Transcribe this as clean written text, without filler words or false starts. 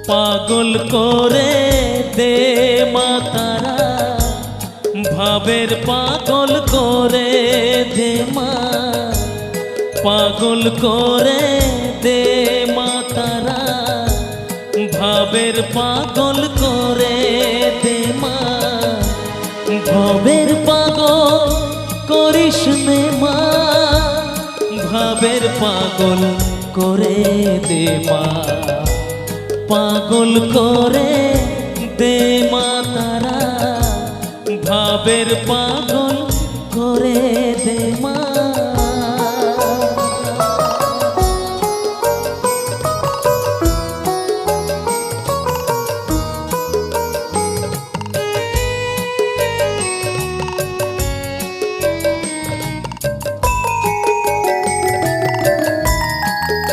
পাগল করে দে মা তারা, ভাবের পাগল করে দে মা, পাগল করে দে মা তারা, ভাবের পাগল করে দে মা, ভবের পাগল করিস নে মা, ভাবের পাগল করে দে মা, পাগল করে দে মা তারা, ভাবের পাগল